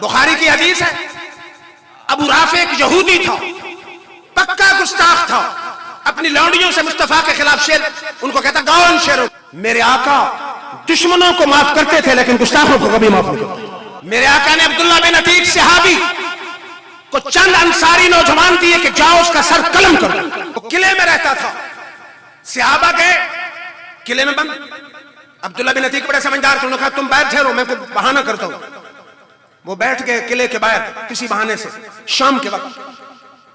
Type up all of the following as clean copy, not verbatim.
बुखारी की हदीस है, अबू राफे एक यहूदी था, पक्का गुस्ताख था, अपनी लौंडियों से मुस्तफा के खिलाफ शेर, उनको कहता कौन शेर? मेरे आका दुश्मनों को माफ करते थे लेकिन गुस्ताखों को कभी माफ नहीं करते। मेरे आका ने अब्दुल्ला बिन अतीक सहाबी को चंद अंसारी नौजवान दिए कि जाओ उसका सर कलम करो। वो किले में रहता था, सहाबा गए किले में बंद। अब्दुल्ला बिन अतीक बड़े समझदार थे, उन्होंने कहा तुम बैठे रहो, मैं कुछ बहाना करता हूं। वो बैठ गए किले के बाहर किसी बहाने से, शाम के वक्त।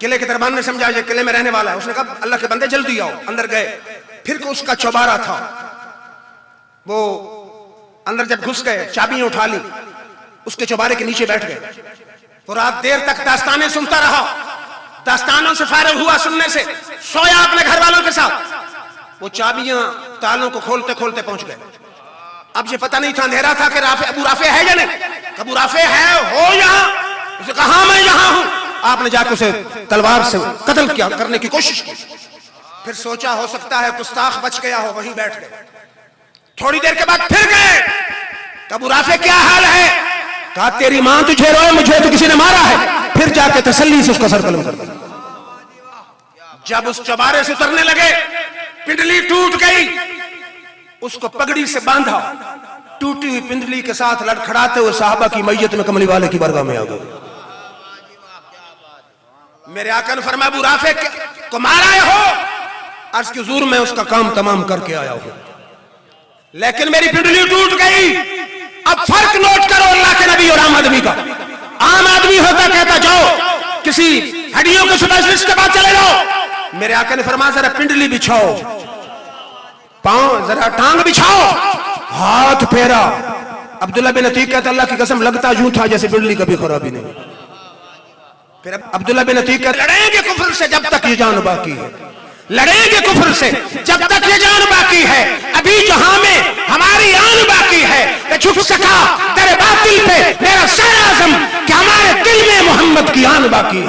किले के दरबान ने समझा ये किले में रहने वाला है, उसने कहा अल्लाह के बंदे जल्दी आओ। अंदर गए, फिर को उसका चौबारा था, वो अंदर जब घुस गए चाबियां उठा ली, उसके चौबारे के नीचे बैठ गए। तो रात देर तक दास्तानें सुनता रहा, दास्तानों से फारिग हुआ सुनने से, सोया अपने घर वालों के साथ। वो चाबियां तालों को खोलते खोलते पहुंच गए। अब ये पता नहीं था, अंधेरा था कि अबू राफे है या नहीं। अबू राफे है हो यहां? उसने कहा हाँ मैं यहां हूं। आपने जाकर उसे तलवार से कत्ल किया, करने की कोशिश की। फिर सोचा हो सकता है गुस्ताख बच गया हो, वहीं बैठ गए। थोड़ी देर के बाद फिर गए, अबू राफे क्या हाल है? कहा तेरी मां तुझे रोए, मुझे तो किसी ने मारा है। फिर जाके तसल्ली से उसका सर कलम कर दिया। जब उस चौबारे से उतरने लगे, पिंडली टूट गई, उसको पगड़ी से बांधा, टूटी हुई पिंडली के साथ लड़खड़ाते हुए साहबा की मैयत में कमली वाले की बरगाह में आ गए। मेरे आका ने फरमाया अबू राफे को मारा हो? अर्ज की हुजूर मैं उसका काम तमाम करके आया हूं, लेकिन मेरी पिंडली टूट गई। अब फर्क नोट करो अल्लाह के नबी और आम आदमी का। आम आदमी होता कहता जाओ किसी हड्डियों के स्पेशलिस्ट के पास चले जाओ। मेरे आका ने फरमाया जरा पिंडली बिछाओ, पांव जरा टांग बिछाओ, हाथ फेरा। अब्दुल्ला बिन अतीक कहता अल्लाह की कसम लगता यूं था जैसे पिंडली कभी खराबी नहीं। फिर अब्दुल्ला बिन अतीक कहता लड़ेंगे कुफ्र से जब तक ये जान बाकी है, लड़ेंगे कुफ्र से जब तक ये जान बाकी है। अभी जहां में हमारी आन बाकी है, झुक सका तेरे बातिल पे मेरा सर आज़म कि हमारे दिल में मोहम्मद की आन बाकी है।